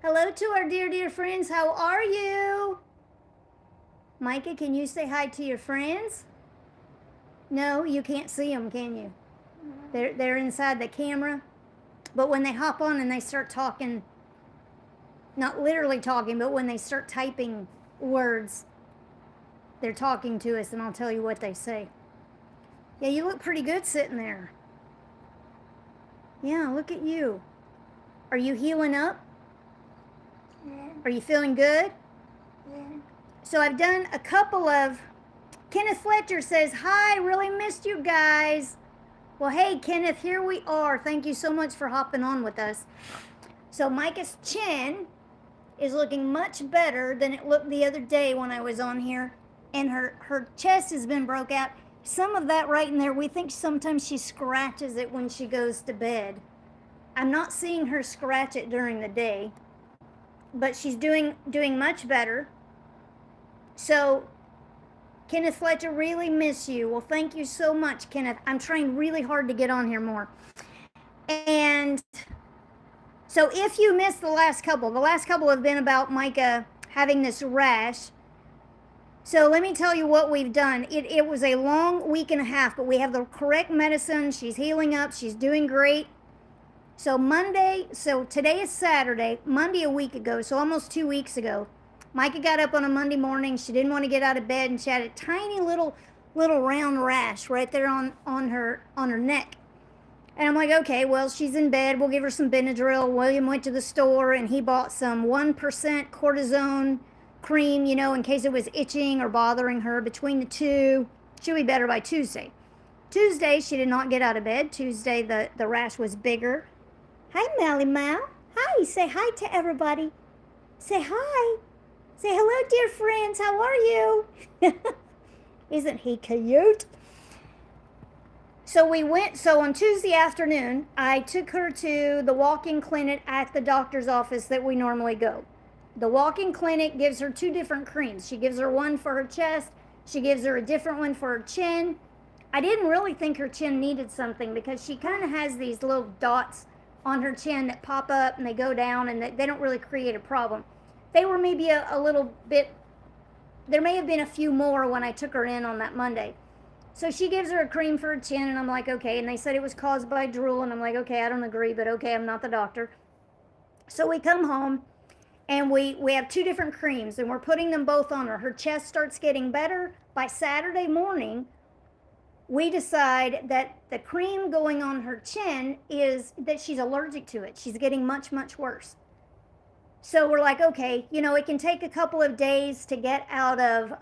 Hello to our dear friends. How are you? Micah, can you say hi to your friends? No, you can't see them, can you? They're inside the camera. But when they hop on and they start talking, not literally talking, but when they start typing words, they're talking to us, and I'll tell you what they say. Yeah, you look pretty good sitting there. Yeah, look at you. Are you healing up? Yeah. Are you feeling good? Yeah. So I've done a couple of... Kenneth Fletcher says, hi, really missed you guys. Well, hey, Kenneth, here we are. Thank you so much for hopping on with us. So Micah's chin is looking much better than it looked the other day when I was on here. And her chest has been broke out. Some of that right in there, we think sometimes she scratches it when she goes to bed. I'm not seeing her scratch it during the day, but she's doing much better. So Kenneth Fletcher, really miss you. Well, thank you so much, Kenneth. I'm trying really hard to get on here more. And so if you missed the last couple have been about Micah having this rash. So let me tell you what we've done. It was a long week and a half, but we have the correct medicine. She's healing up. She's doing great. So today is Saturday. Monday a week ago, so almost 2 weeks ago, Micah got up on a Monday morning. She didn't want to get out of bed, and she had a tiny little round rash right there on her neck. And I'm like, okay, well, she's in bed. We'll give her some Benadryl. William went to the store, and he bought some 1% cortisone cream, in case it was itching or bothering her. Between the two, she'll be better by Tuesday. Tuesday, she did not get out of bed. Tuesday, the rash was bigger. Hi, Mally Mal. Hi, say hi to everybody. Say hi. Say hello, dear friends. How are you? Isn't he cute? So on Tuesday afternoon, I took her to the walk-in clinic at the doctor's office that we normally go. The walk-in clinic gives her 2 different creams. She gives her one for her chest. She gives her a different one for her chin. I didn't really think her chin needed something because she kind of has these little dots on her chin that pop up and they go down, and they don't really create a problem. They were maybe a little bit, there may have been a few more when I took her in on that Monday. So she gives her a cream for her chin, and I'm like, okay. And they said it was caused by drool, and I'm like, okay, I don't agree, but okay, I'm not the doctor. So we come home, and we have 2 different creams, and we're putting them both on her. Her chest starts getting better. By Saturday morning, we decide that the cream going on her chin is that she's allergic to it. She's getting much for So we're like, okay, it can take a couple of days to get out of,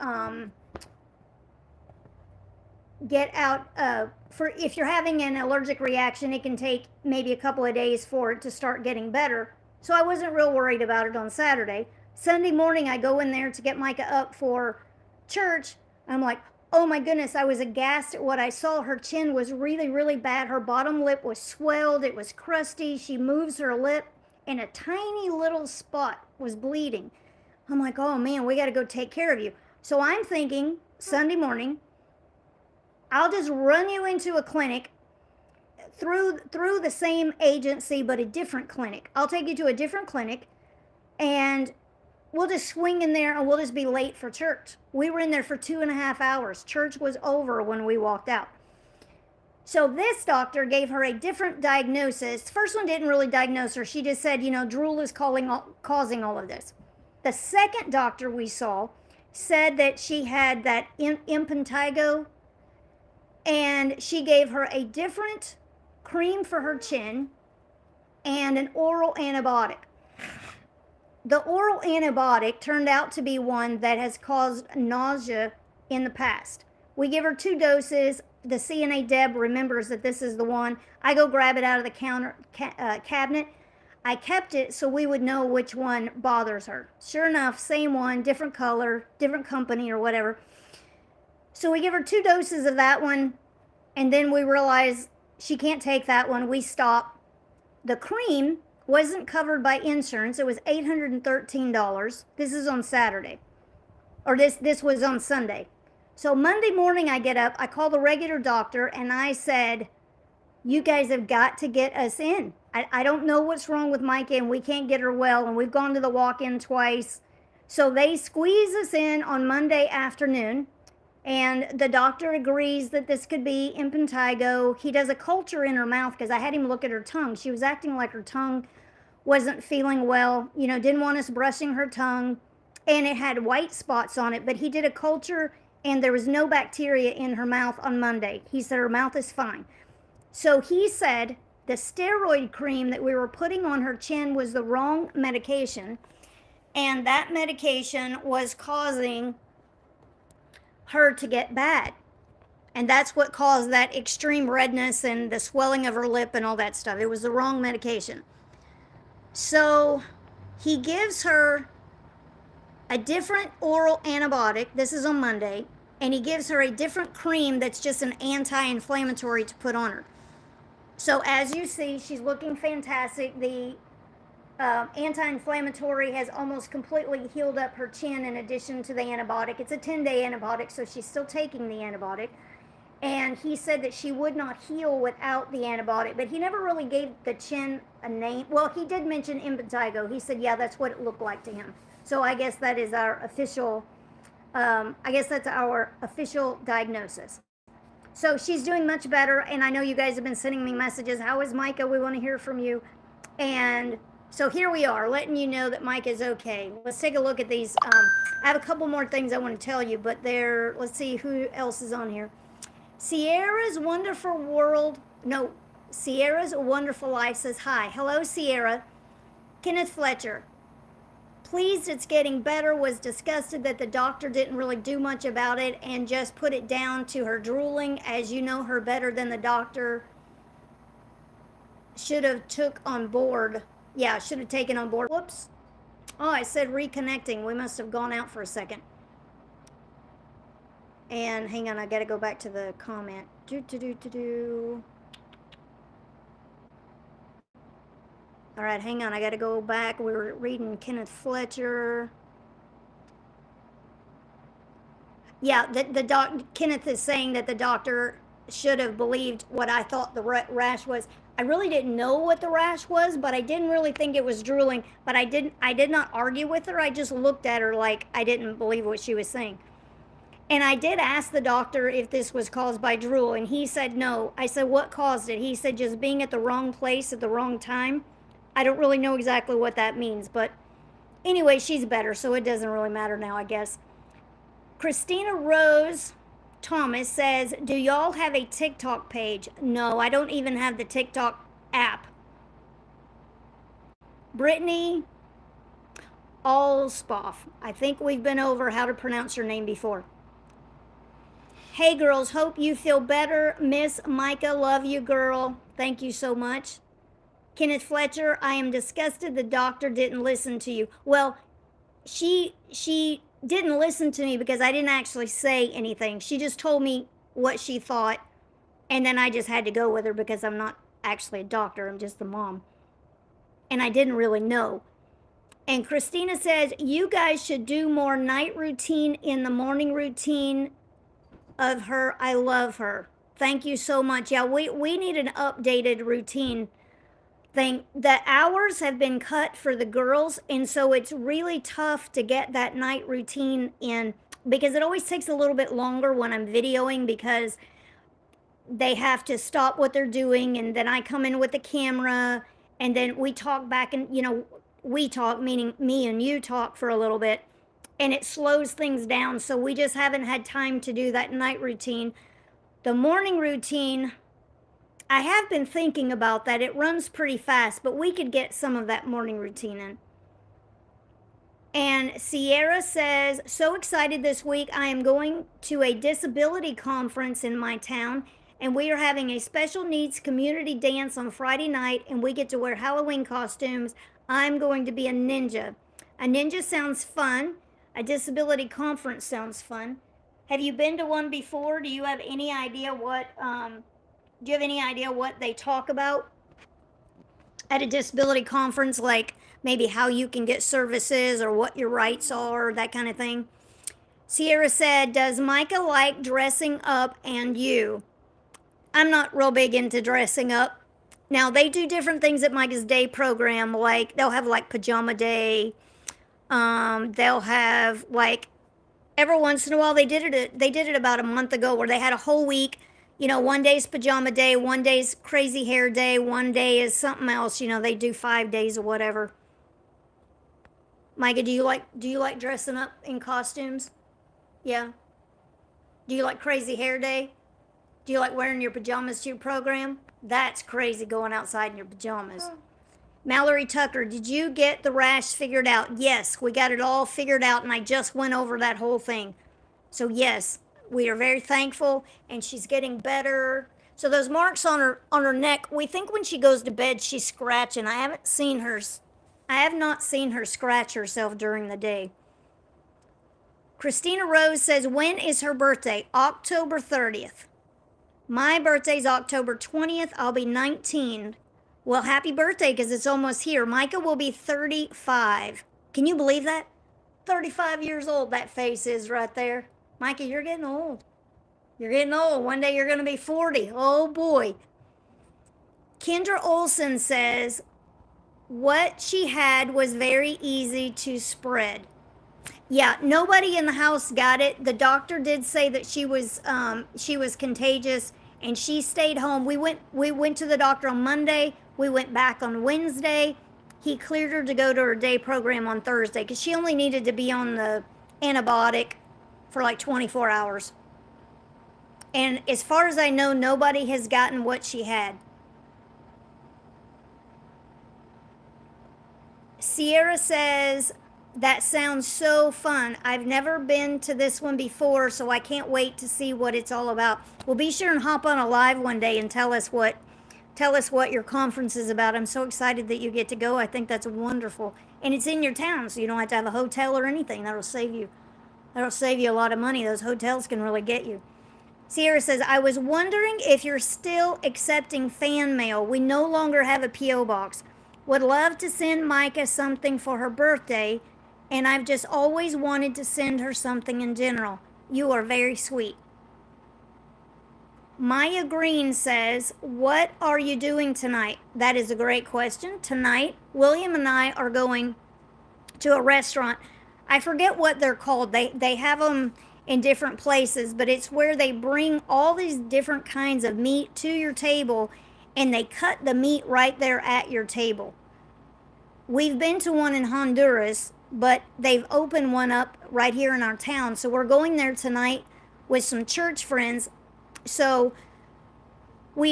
for if you're having an allergic reaction, it can take maybe a couple of days for it to start getting better. So I wasn't real worried about it on Saturday. Sunday morning, I go in there to get Micah up for church. I'm like, oh my goodness, I was aghast at what I saw. Her chin was really bad. Her bottom lip was swelled. It was crusty. She moves her lip, and a tiny little spot was bleeding. I'm like, oh man, we got to go take care of you. So I'm thinking Sunday morning, I'll just run you into a clinic through the same agency, but a different clinic. I'll take you to a different clinic, and we'll just swing in there, and we'll just be late for church. We were in there for 2.5 hours. Church was over when we walked out. So this doctor gave her a different diagnosis. The first one didn't really diagnose her. She just said, drool is causing all of this. The second doctor we saw said that she had that impetigo, and she gave her a different cream for her chin and an oral antibiotic. The oral antibiotic turned out to be one that has caused nausea in the past. We give her 2 doses. The CNA Deb remembers that this is the one. I go grab it out of the cabinet. I kept it so we would know which one bothers her. Sure enough, same one, different color, different company or whatever. So we give her 2 doses of that one, and then we realize she can't take that one. We stop. The cream wasn't covered by insurance. It was $813. This is on Saturday. Or this was on Sunday. So Monday morning I get up, I call the regular doctor, and I said, you guys have got to get us in. I don't know what's wrong with Micah, and we can't get her well, and we've gone to the walk-in twice. So they squeeze us in on Monday afternoon, and the doctor agrees that this could be impetigo. He does a culture in her mouth because I had him look at her tongue. She was acting like her tongue wasn't feeling well, you know, didn't want us brushing her tongue, and it had white spots on it. But he did a culture, and there was no bacteria in her mouth on Monday. He said her mouth is fine. So he said the steroid cream that we were putting on her chin was the wrong medication, and that medication was causing her to get bad. And that's what caused that extreme redness and the swelling of her lip and all that stuff. It was the wrong medication. So he gives her a different oral antibiotic. This is on Monday. And he gives her a different cream that's just an anti-inflammatory to put on her. So as you see, she's looking fantastic. The anti-inflammatory has almost completely healed up her chin in addition to the antibiotic. It's a 10-day antibiotic, so she's still taking the antibiotic. And he said that she would not heal without the antibiotic, but he never really gave the chin a name. Well, he did mention impetigo. He said, yeah, that's what it looked like to him. So I guess that is our official, that's our official diagnosis. So she's doing much better, and I know you guys have been sending me messages. How is Micah? We want to hear from you. And so here we are, letting you know that Micah is okay. Let's take a look at these. I have a couple more things I want to tell you, but let's see who else is on here. Sierra's Wonderful Life says, hi. Hello, Sierra. Kenneth Fletcher. Pleased it's getting better, was disgusted that the doctor didn't really do much about it and just put it down to her drooling. As you know her better than the doctor should have took on board. Yeah, should have taken on board. Whoops. Oh, I said reconnecting. We must have gone out for a second. And hang on, I got to go back to the comment. All right, hang on. I got to go back. We were reading Kenneth Fletcher. Yeah, Kenneth is saying that the doctor should have believed what I thought the rash was. I really didn't know what the rash was, but I didn't really think it was drooling. But I did not argue with her. I just looked at her like I didn't believe what she was saying. And I did ask the doctor if this was caused by drool, and he said no. I said, what caused it? He said just being at the wrong place at the wrong time. I don't really know exactly what that means, but anyway, she's better, so it doesn't really matter now, I guess. Christina Rose Thomas says, do y'all have a TikTok page? No, I don't even have the TikTok app. Brittany Allspoff. I think we've been over how to pronounce your name before. Hey girls, hope you feel better. Miss Micah, love you, girl. Thank you so much. Kenneth Fletcher, I am disgusted the doctor didn't listen to you. Well, she didn't listen to me because I didn't actually say anything. She just told me what she thought, and then I just had to go with her because I'm not actually a doctor. I'm just the mom. And I didn't really know. And Christina says, you guys should do more night routine in the morning routine of her. I love her. Thank you so much. Yeah, we need an updated routine thing. The hours have been cut for the girls, and so it's really tough to get that night routine in because it always takes a little bit longer when I'm videoing because they have to stop what they're doing, and then I come in with the camera, and then we talk back, and we talk, meaning me and you talk for a little bit, and it slows things down. So we just haven't had time to do that night routine. The morning routine, I have been thinking about that. It runs pretty fast, but we could get some of that morning routine in. And Sierra says, so excited this week. I am going to a disability conference in my town, and we are having a special needs community dance on Friday night, and we get to wear Halloween costumes. I'm going to be a ninja. A ninja sounds fun. A disability conference sounds fun. Have you been to one before? Do you have any idea what they talk about at a disability conference, like maybe how you can get services or what your rights are, that kind of thing? Sierra said, does Micah like dressing up and you? I'm not real big into dressing up. Now, they do different things at Micah's day program, like they'll have like pajama day. They'll have like every once in a while, they did it about a month ago where they had a whole week. You know, one day's pajama day, one day's crazy hair day, one day is something else. You know, they do 5 days or whatever. Micah, do you like dressing up in costumes? Yeah. Do you like crazy hair day? Do you like wearing your pajamas to your program? That's crazy, going outside in your pajamas. Mallory Tucker, did you get the rash figured out? Yes, we got it all figured out, and I just went over that whole thing. So yes, we are very thankful, and she's getting better. So those marks on her neck, we think when she goes to bed she's scratching. I have not seen her scratch herself during the day. Christina Rose says, when is her birthday? October 30th. My birthday's October 20th. I'll be 19. Well, happy birthday, because it's almost here. Micah will be 35. Can you believe that? 35 years old, that face is right there. Micah, you're getting old. You're getting old. One day you're going to be 40. Oh, boy. Kendra Olson says, what she had was very easy to spread. Yeah, nobody in the house got it. The doctor did say that she was contagious, and she stayed home. We went to the doctor on Monday. We went back on Wednesday. He cleared her to go to her day program on Thursday because she only needed to be on the antibiotic for like 24 hours. And as far as I know, nobody has gotten what she had. Sierra says, that sounds so fun. I've never been to this one before, so I can't wait to see what it's all about. Well, be sure and hop on a live one day and tell us what your conference is about. I'm so excited that you get to go. I think that's wonderful. And it's in your town, so you don't have to have a hotel or anything. That'll save you a lot of money. Those hotels can really get you. Sierra says, I was wondering if you're still accepting fan mail. We no longer have a P.O. box. Would love to send Micah something for her birthday, and I've just always wanted to send her something in general. You are very sweet. Maya Green says, what are you doing tonight? That is a great question. Tonight, William and I are going to a restaurant. I forget what they're called. They have them in different places, but it's where they bring all these different kinds of meat to your table, and they cut the meat right there at your table. We've been to one in Honduras, but they've opened one up right here in our town. So we're going there tonight with some church friends. So every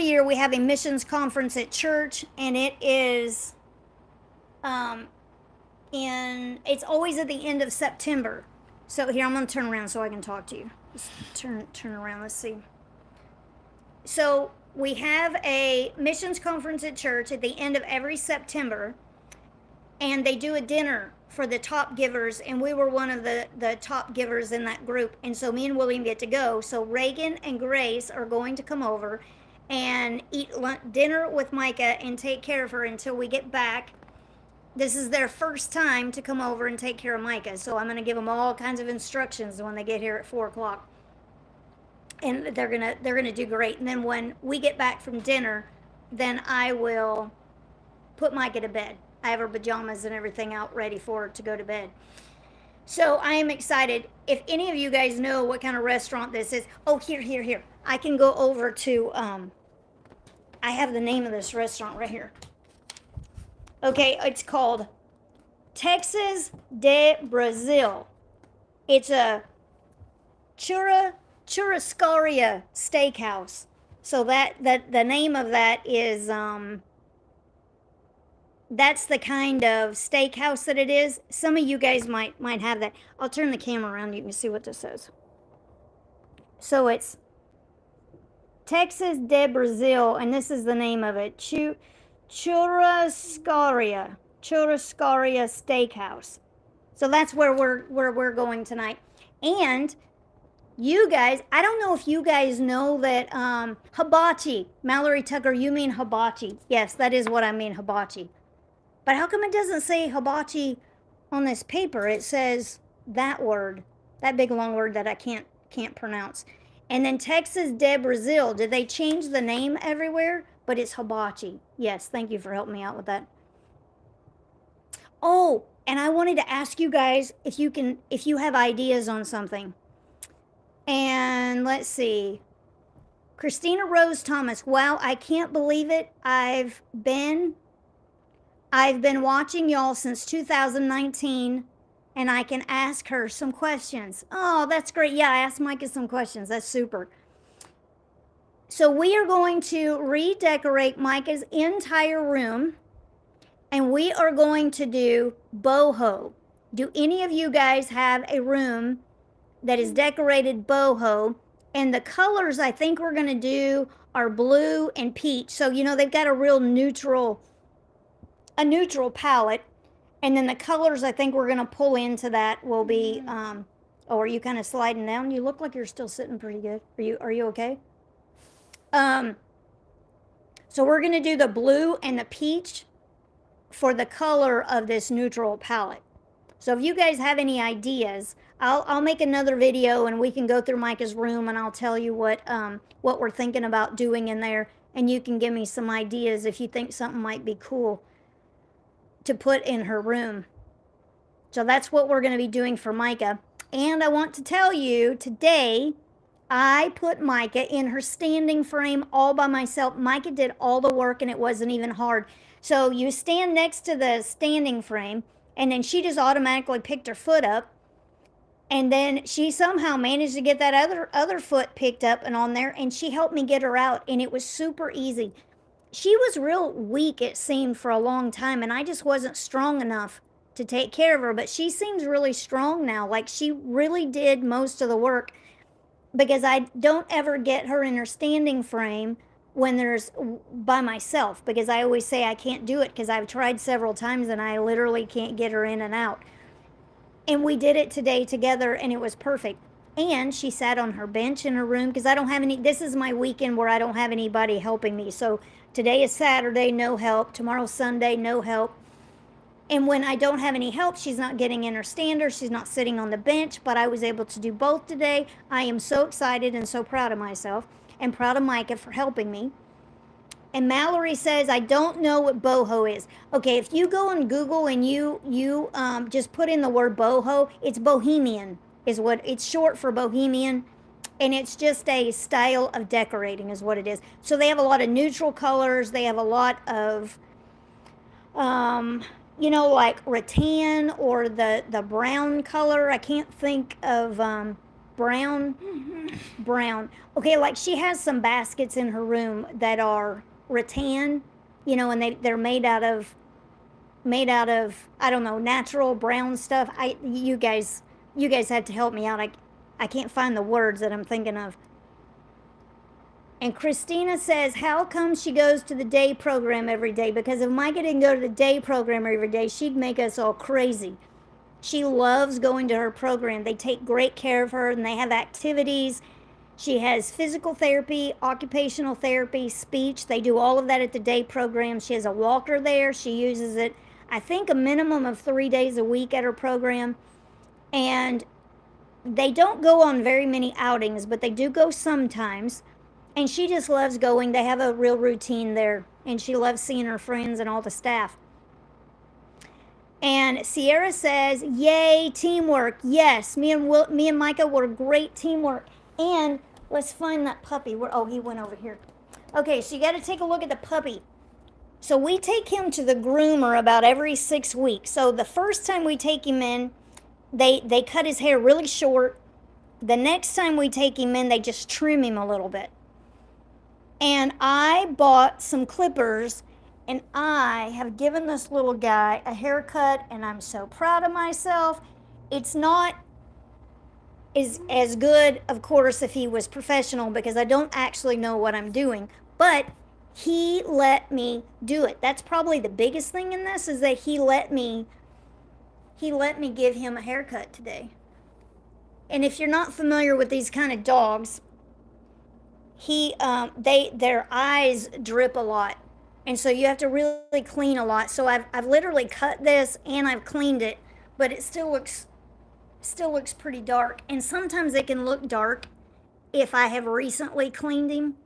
year we have a missions conference at church, and it is it's always at the end of September. So here, I'm going to turn around so I can talk to you. Just turn around, let's see. So we have a missions conference at church at the end of every September, and they do a dinner for the top givers, and we were one of the top givers in that group. And so me and William get to go. So Reagan and Grace are going to come over and eat dinner with Micah and take care of her until we get back. This is their first time to come over and take care of Micah, so I'm going to give them all kinds of instructions when they get here at 4 o'clock. And they're gonna do great. And then when we get back from dinner, then I will put Micah to bed. I have her pajamas and everything out ready for her to go to bed. So I am excited. If any of you guys know what kind of restaurant this is, oh, here. I can go over to, I have the name of this restaurant right here. Okay, it's called Texas de Brazil. It's a churrascaria steakhouse. So that the name of that is that's the kind of steakhouse that it is. Some of you guys might have that. I'll turn the camera around, you can see what this says. So it's Texas de Brazil, and this is the name of it. Churrascaria Steakhouse. So that's where we're going tonight. And you guys, I don't know if you guys know that hibachi. Mallory Tucker, you mean hibachi. Yes, that is what I mean, hibachi. But how come it doesn't say hibachi on this paper? It says that word, that big long word that I can't pronounce. And then Texas de Brazil. Did they change the name everywhere? but it's hibachi. Yes, thank you for helping me out with that. Oh, and I wanted to ask you guys if you have ideas on something. And let's see. Christina Rose Thomas. Wow, I can't believe it. I've been watching y'all since 2019, and I can ask her some questions. Oh, that's great. Yeah, I asked Micah some questions. That's super. So we are going to redecorate Micah's entire room, and we are going to do boho. Do any of you guys have a room that is decorated boho? And the colors I think we're going to do are blue and peach. So, you know, they've got a real neutral palette. And then the colors I think we're going to pull into that will be, oh, are you kind of sliding down? You look like you're still sitting pretty good. Are you okay? So we're going to do the blue and the peach for the color of this neutral palette. So if you guys have any ideas, I'll make another video and we can go through Micah's room and I'll tell you what we're thinking about doing in there, and you can give me some ideas if you think something might be cool to put in her room. So that's what we're going to be doing for Micah. And I want to tell you today, I put Micah in her standing frame all by myself. Micah did all the work and it wasn't even hard. So you stand next to the standing frame, and then she just automatically picked her foot up. And then she somehow managed to get that other foot picked up and on there, and she helped me get her out, and it was super easy. She was real weak, it seemed, for a long time, and I just wasn't strong enough to take care of her. But she seems really strong now. Like, she really did most of the work, because I don't ever get her in her standing frame when there's by myself, because I always say I can't do it because I've tried several times and I literally can't get her in and out. And we did it today together and it was perfect. And she sat on her bench in her room because I don't have any, this is my weekend where I don't have anybody helping me. So today is Saturday, no help. Tomorrow's Sunday, no help. And when I don't have any help, she's not getting in her stander, she's not sitting on the bench, but I was able to do both today. I am so excited and so proud of myself, and proud of Micah for helping me. And Mallory says, I don't know what boho is. Okay, if you go on Google and you just put in the word boho, it's bohemian, is what it's short for, bohemian. And it's just a style of decorating is what it is. So they have a lot of neutral colors. They have a lot of, you know, like rattan or the brown color. I can't think of brown. Okay, like she has some baskets in her room that are rattan, you know, and they're made out of I don't know, natural brown stuff. You guys have to help me out. I can't find the words that I'm thinking of. And Christina says, how come she goes to the day program every day? Because if Micah didn't go to the day program every day, she'd make us all crazy. She loves going to her program. They take great care of her and they have activities. She has physical therapy, occupational therapy, speech. They do all of that at the day program. She has a walker there. She uses it, I think, a minimum of 3 days a week at her program. And they don't go on very many outings, but they do go sometimes. And she just loves going. They have a real routine there. And she loves seeing her friends and all the staff. And Sierra says, yay, teamwork. Yes, me and Micah were great teamwork. And let's find that puppy. Oh, he went over here. Okay, so you got to take a look at the puppy. So we take him to the groomer about every 6 weeks. So the first time we take him in, they cut his hair really short. The next time we take him in, they just trim him a little bit. And I bought some clippers, and I have given this little guy a haircut, and I'm so proud of myself. It's not as good, of course, if he was professional, because I don't actually know what I'm doing, but he let me do it. That's probably the biggest thing in this, is that he let me give him a haircut today. And if you're not familiar with these kind of dogs, their eyes drip a lot, and so you have to really clean a lot. So I've literally cut this and I've cleaned it, but it still looks pretty dark. And sometimes it can look dark if I have recently cleaned him,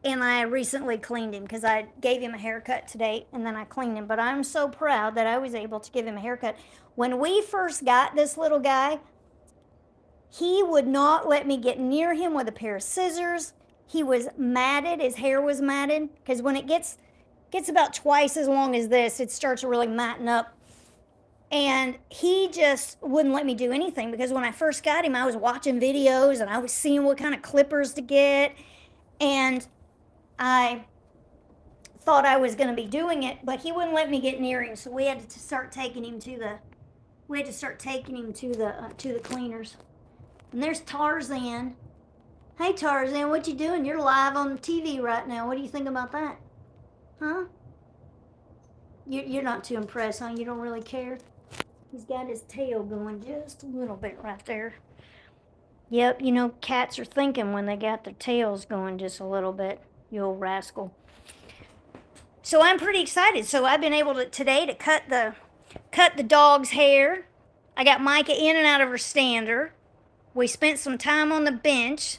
And I recently cleaned him because I gave him a haircut today and then I cleaned him. But I'm so proud that I was able to give him a haircut. When we first got this little guy, he would not let me get near him with a pair of scissors. He was matted. His hair was matted because when it gets about twice as long as this, it starts really matting up. And he just wouldn't let me do anything because when I first got him, I was watching videos and I was seeing what kind of clippers to get. And I thought I was going to be doing it, but he wouldn't let me get near him. So we had to start taking him to the cleaners. And there's Tarzan. Hey Tarzan, what you doing? You're live on the TV right now. What do you think about that? Huh? You're not too impressed, huh? You don't really care? He's got his tail going just a little bit right there. Yep, you know, cats are thinking when they got their tails going just a little bit, you old rascal. So I'm pretty excited. So I've been able to today to cut the dog's hair. I got Micah in and out of her stander. We spent some time on the bench.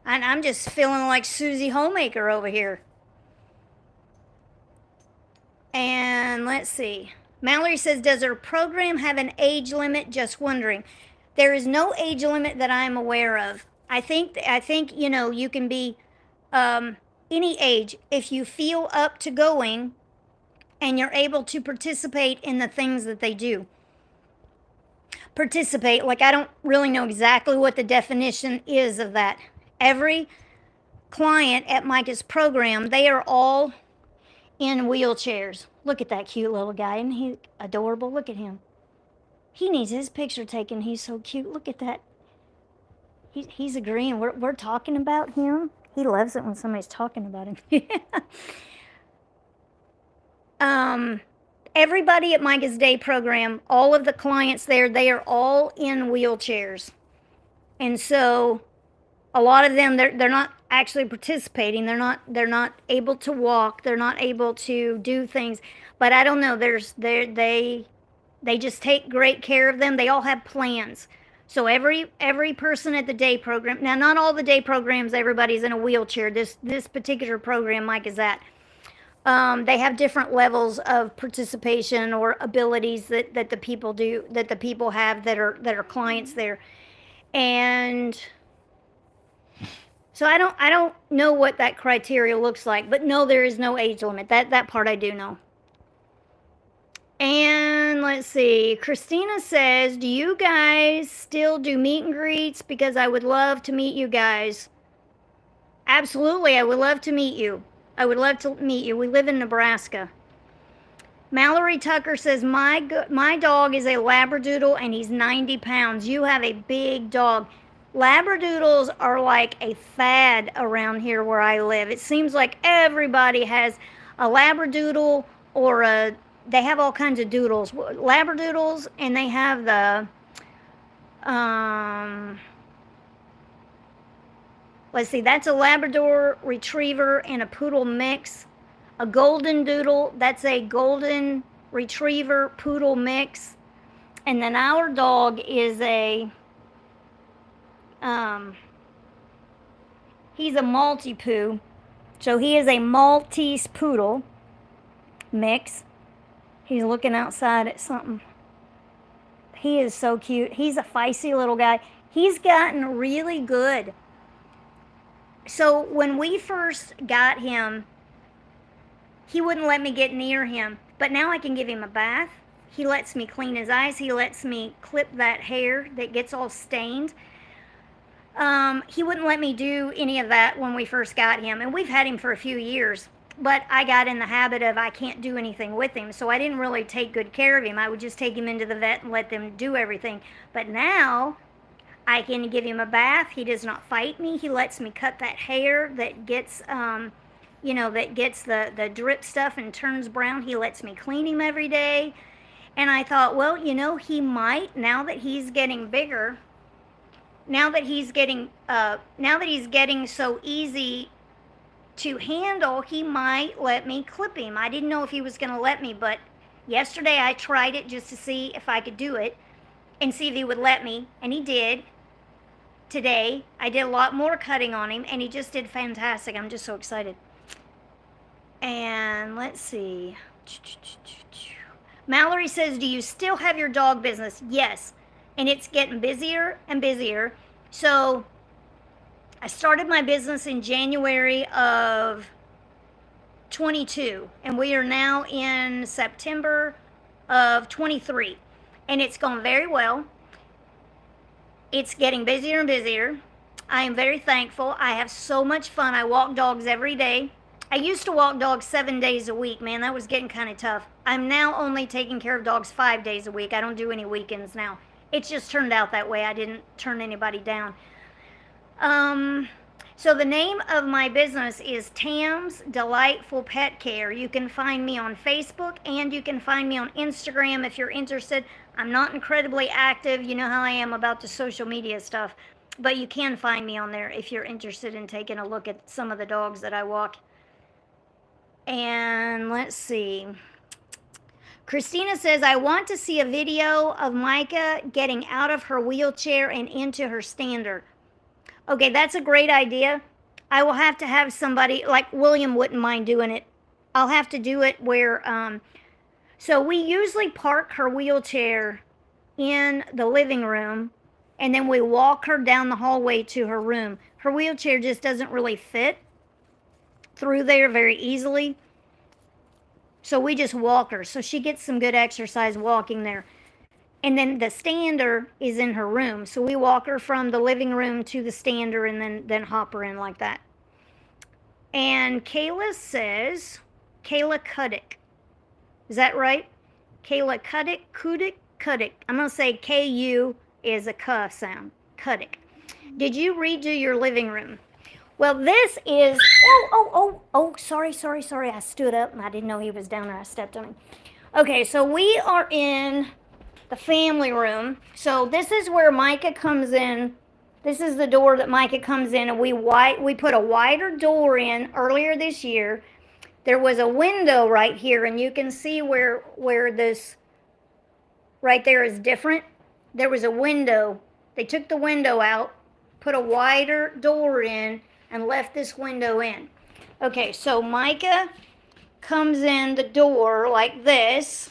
And I'm just feeling like Susie Homemaker over here. And let's see. Mallory says, does her program have an age limit? Just wondering. There is no age limit that I'm aware of. I think you know, you can be any age if you feel up to going and you're able to participate in the things that they do. Participate, like I don't really know exactly what the definition is of that. Every client at Micah's program, they are all in wheelchairs. Look at that cute little guy. Isn't he adorable? Look at him. He needs his picture taken. He's so cute. Look at that. He's agreeing. We're talking about him. He loves it when somebody's talking about him. Everybody at Micah's Day program, all of the clients there, they are all in wheelchairs. And so a lot of them, they're not actually participating. They're not able to walk. They're not able to do things. But I don't know. They just take great care of them. They all have plans. So every person at the day program. Now, not all the day programs. Everybody's in a wheelchair. This particular program, Mike is at. They have different levels of participation or abilities that the people do, that the people have that are clients there, and. So I don't know what that criteria looks like, but no, there is no age limit. That part I do know. And let's see. Christina says, do you guys still do meet and greets? Because I would love to meet you guys. Absolutely, I would love to meet you. I would love to meet you. We live in Nebraska. Mallory Tucker says, my dog is a Labradoodle and he's 90 pounds. You have a big dog. Labradoodles are like a fad around here where I live. It seems like everybody has a Labradoodle or they have all kinds of doodles. Labradoodles, and they have the, let's see, that's a Labrador Retriever and a Poodle mix. A Golden Doodle, that's a Golden Retriever Poodle mix. And then our dog is a, he's a Maltipoo, so he is a Maltese Poodle mix. He's looking outside at something. He is so cute. He's a feisty little guy. He's gotten really good. So when we first got him, he wouldn't let me get near him, but now I can give him a bath. He lets me clean his eyes. He lets me clip that hair that gets all stained. He wouldn't let me do any of that when we first got him, and we've had him for a few years, but I got in the habit of I can't do anything with him, so I didn't really take good care of him. I would just take him into the vet and let them do everything. But now I can give him a bath. He does not fight me. He lets me cut that hair that gets, you know, that gets the drip stuff and turns brown. He lets me clean him every day. And I thought, well, you know, he might, now that he's getting bigger, now that he's getting so easy to handle, he might let me clip him. I didn't know if he was going to let me, but yesterday I tried it just to see if I could do it and see if he would let me, and he did. today. I did a lot more cutting on him, and he just did fantastic. I'm just so excited. And let's see. Mallory says, do you still have your dog business? Yes. And it's getting busier and busier. So I started my business in January of 22, and we are now in September of 23. And it's gone very well. It's getting busier and busier. I am very thankful. I have so much fun. I walk dogs every day. I used to walk dogs 7 days a week, man. That was getting kind of tough. I'm now only taking care of dogs 5 days a week. I don't do any weekends now. It's just turned out that way. I didn't turn anybody down. So the name of my business is Tam's Delightful Pet Care. You can find me on Facebook, and you can find me on Instagram if you're interested. I'm not incredibly active. You know how I am about the social media stuff. But you can find me on there if you're interested in taking a look at some of the dogs that I walk. And let's see. Christina says, I want to see a video of Micah getting out of her wheelchair and into her stander. Okay, that's a great idea. I will have to have somebody, like William wouldn't mind doing it. I'll have to do it where, so we usually park her wheelchair in the living room, and then we walk her down the hallway to her room. Her wheelchair just doesn't really fit through there very easily. So we just walk her. So she gets some good exercise walking there. And then the stander is in her room. So we walk her from the living room to the stander and then hop her in like that. And Kayla says, Kayla Kuddick. Is that right? Kayla Kuddick. I'm going to say K-U is a K sound. Kuddick. Did you redo your living room? Well, this is, sorry. I stood up and I didn't know he was down there. I stepped on him. Okay, so we are in the family room. So this is where Micah comes in. This is the door that Micah comes in, and we put a wider door in earlier this year. There was a window right here, and you can see where this right there is different. There was a window. They took the window out, put a wider door in, and left this window in. Okay, so Micah comes in the door like this,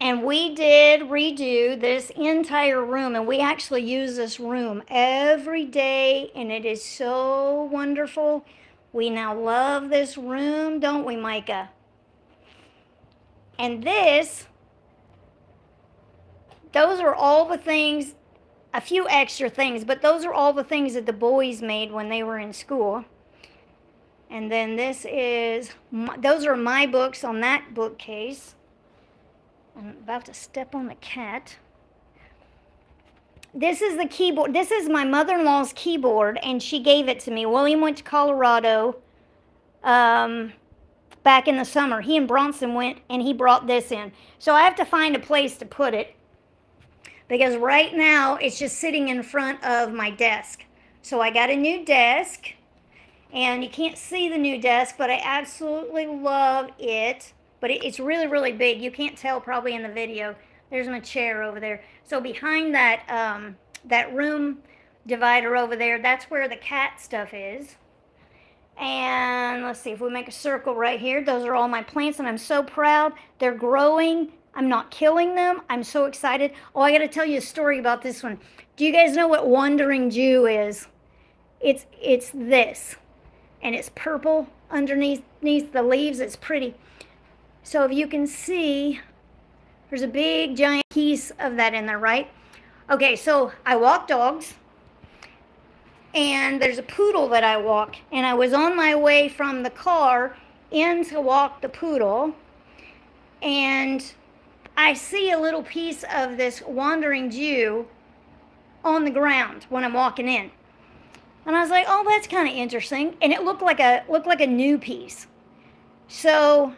and we did redo this entire room, and we actually use this room every day, and it is so wonderful. We now love this room, don't we, Micah? And those are all the things, a few extra things, but those are all the things that the boys made when they were in school. And then those are my books on that bookcase. I'm about to step on the cat. This is the keyboard. This is my mother-in-law's keyboard, and she gave it to me. William went to Colorado back in the summer. He and Bronson went, and he brought this in. So I have to find a place to put it, because right now it's just sitting in front of my desk. So I got a new desk, and you can't see the new desk, but I absolutely love it. But it's really, really big. You can't tell probably in the video. There's my chair over there. So behind that that room divider over there, that's where the cat stuff is. And let's see if we make a circle right here. Those are all my plants, and I'm so proud. They're growing. I'm not killing them. I'm so excited. Oh, I got to tell you a story about this one. Do you guys know what Wandering Jew is? It's this, and it's purple underneath the leaves. It's pretty. So if you can see, there's a big giant piece of that in there, right? Okay, so I walk dogs, and there's a poodle that I walk, and I was on my way from the car in to walk the poodle, and I see a little piece of this Wandering Jew on the ground when I'm walking in. And I was like, oh, that's kind of interesting. And it looked like a new piece. So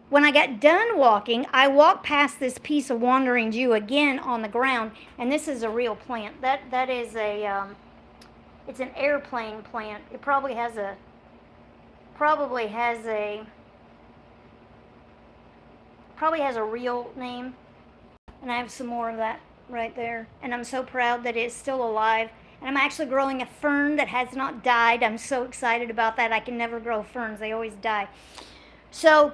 when I got done walking, I walked past this piece of Wandering Jew again on the ground, and this is a real plant. That is it's an airplane plant. It probably has a real name. And I have some more of that right there. And I'm so proud that it's still alive. And I'm actually growing a fern that has not died. I'm so excited about that. I can never grow ferns. They always die. So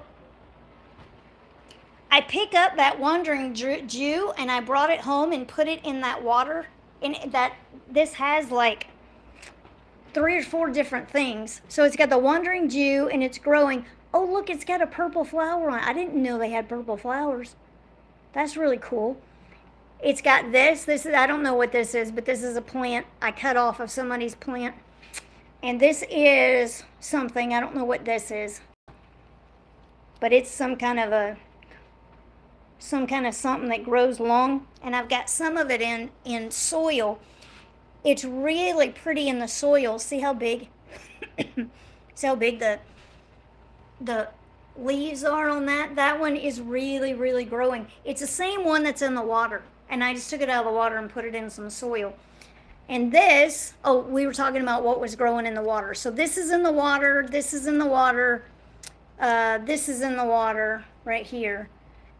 I pick up that wandering Jew and I brought it home and put it in that water. And this has like 3 or 4 different things. So it's got the wandering Jew and it's growing. Oh, look, it's got a purple flower on it. I didn't know they had purple flowers. That's really cool. It's got this is, I don't know what this is, but this is a plant I cut off of somebody's plant. And this is something, I don't know what this is. But it's some kind of something that grows long. And I've got some of it in soil. It's really pretty in the soil. See how big? See how big the leaves are on that? That one is really, really growing. It's the same one that's in the water. And I just took it out of the water and put it in some soil. And this, oh, we were talking about what was growing in the water. So this is in the water, this is in the water, this is in the water right here.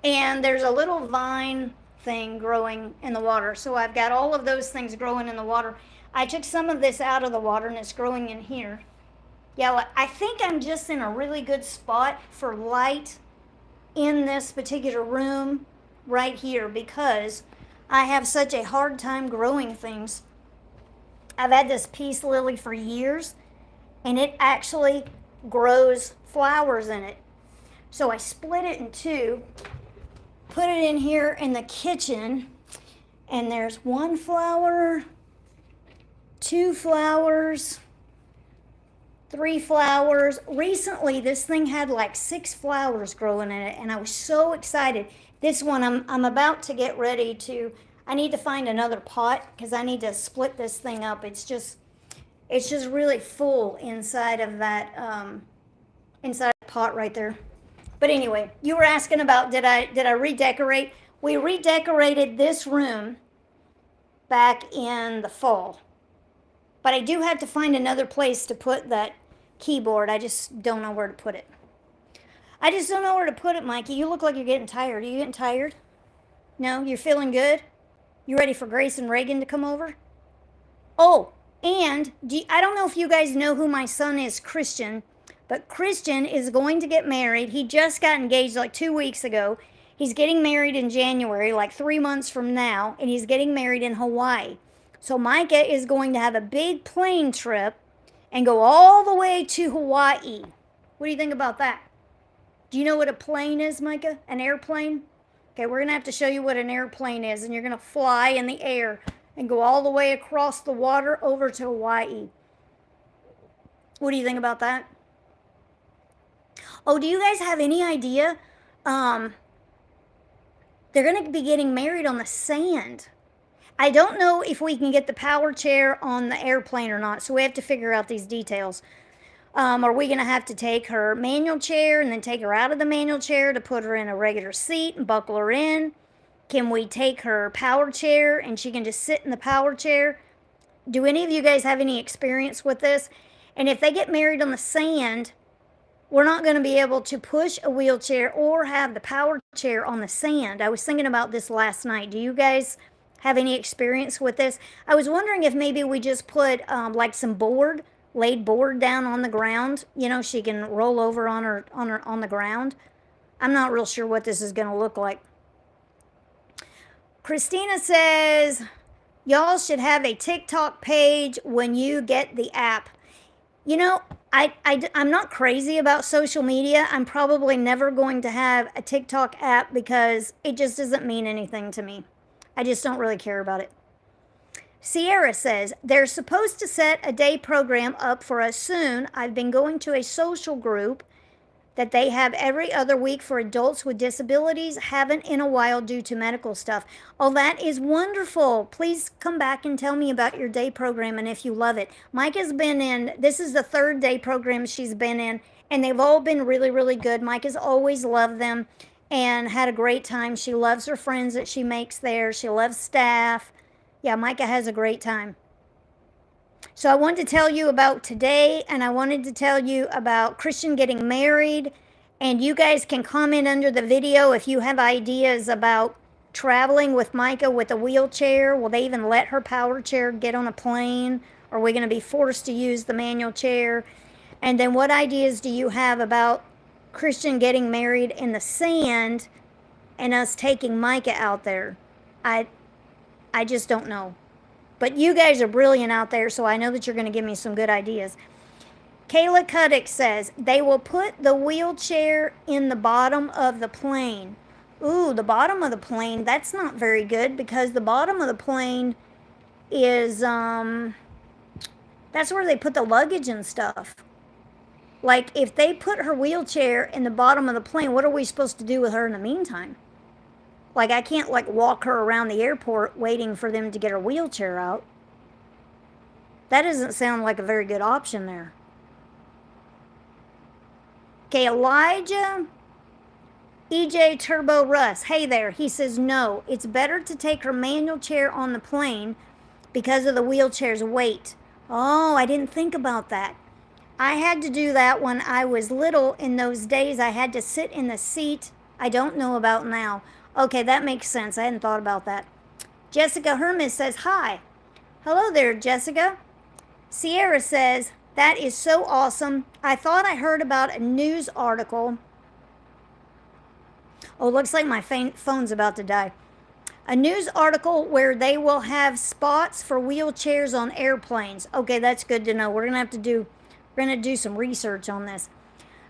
And there's a little vine thing growing in the water. So I've got all of those things growing in the water. I took some of this out of the water and it's growing in here. Yeah, I think I'm just in a really good spot for light in this particular room right here because I have such a hard time growing things. I've had this peace lily for years and it actually grows flowers in it. So I split it in 2, put it in here in the kitchen, and there's 1 flower, 2 flowers, 3 flowers. Recently, this thing had like 6 flowers growing in it, and I was so excited. This one, I'm about to get ready to, I need to find another pot because I need to split this thing up. It's just really full inside of that, inside the pot right there. But anyway, you were asking about did I redecorate? We redecorated this room back in the fall. But I do have to find another place to put that keyboard. I just don't know where to put it. I just don't know where to put it, Mikey. You look like you're getting tired. Are you getting tired? No? You're feeling good? You ready for Grace and Reagan to come over? Oh, and I don't know if you guys know who my son is, Christian, but Christian is going to get married. He just got engaged like 2 weeks ago. He's getting married in January, like 3 months from now, and he's getting married in Hawaii. So Micah is going to have a big plane trip and go all the way to Hawaii. What do you think about that? Do you know what a plane is, Micah? An airplane? Okay, we're going to have to show you what an airplane is, and you're going to fly in the air and go all the way across the water over to Hawaii. What do you think about that? Oh, do you guys have any idea? They're going to be getting married on the sand. I don't know if we can get the power chair on the airplane or not, so we have to figure out these details. Are we going to have to take her manual chair and then take her out of the manual chair to put her in a regular seat and buckle her in? Can we take her power chair and she can just sit in the power chair? Do any of you guys have any experience with this? And if they get married on the sand, we're not going to be able to push a wheelchair or have the power chair on the sand. I was thinking about this last night. Do you guys have any experience with this? I was wondering if maybe we just put like some laid board down on the ground. You know, she can roll over on the ground. I'm not real sure what this is going to look like. Christina says, y'all should have a TikTok page when you get the app. You know, I'm not crazy about social media. I'm probably never going to have a TikTok app because it just doesn't mean anything to me. I just don't really care about it. Sierra says, they're supposed to set a day program up for us soon. I've been going to a social group that they have every other week for adults with disabilities. Haven't in a while due to medical stuff. Oh, that is wonderful. Please come back and tell me about your day program and if you love it. Micah's been in, this is the 3rd day program she's been in, and they've all been really, really good. Micah's always loved them and had a great time. She loves her friends that she makes there. She loves staff. Yeah, Micah has a great time. So I wanted to tell you about today, and I wanted to tell you about Christian getting married, and you guys can comment under the video if you have ideas about traveling with Micah with a wheelchair? Will they even let her power chair get on a plane? Or are we going to be forced to use the manual chair? And then what ideas do you have about Christian getting married in the sand and us taking Micah out there? I just don't know. But you guys are brilliant out there, so I know that you're going to give me some good ideas. Kayla Cuddick says, they will put the wheelchair in the bottom of the plane. Ooh, the bottom of the plane, that's not very good because the bottom of the plane is, that's where they put the luggage and stuff. Like, if they put her wheelchair in the bottom of the plane, what are we supposed to do with her in the meantime? Like, I can't, like, walk her around the airport waiting for them to get her wheelchair out. That doesn't sound like a very good option there. Okay, Elijah EJ Turbo Russ. Hey there. He says, no, it's better to take her manual chair on the plane because of the wheelchair's weight. Oh, I didn't think about that. I had to do that when I was little. In those days, I had to sit in the seat. I don't know about now. Okay, that makes sense. I hadn't thought about that. Jessica Hermes says, hi. Hello there, Jessica. Sierra says, that is so awesome. I thought I heard about a news article. Oh, looks like my phone's about to die. A news article where they will have spots for wheelchairs on airplanes. Okay, that's good to know. We're going to do some research on this.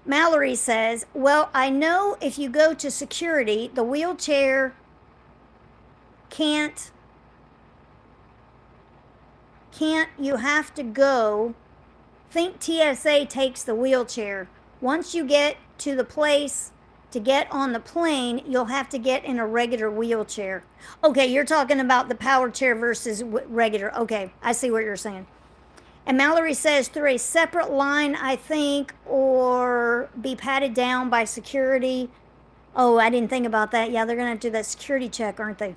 Mallory says, well, I know if you go to security, the wheelchair can't, you have to go. Think TSA takes the wheelchair. Once you get to the place to get on the plane, you'll have to get in a regular wheelchair. Okay, you're talking about the power chair versus regular. Okay, I see what you're saying. And Mallory says, through a separate line, I think, or be patted down by security. Oh, I didn't think about that. Yeah, they're going to have to do that security check, aren't they?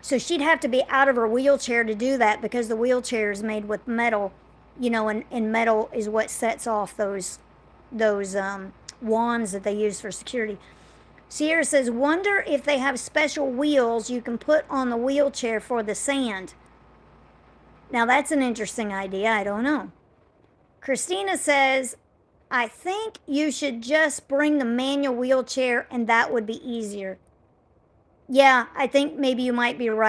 So she'd have to be out of her wheelchair to do that because the wheelchair is made with metal, you know, and metal is what sets off those wands that they use for security. Sierra says, wonder if they have special wheels you can put on the wheelchair for the sand. Now that's an interesting idea. I don't know. Christina says, I think you should just bring the manual wheelchair and that would be easier. Yeah, I think maybe you might be right.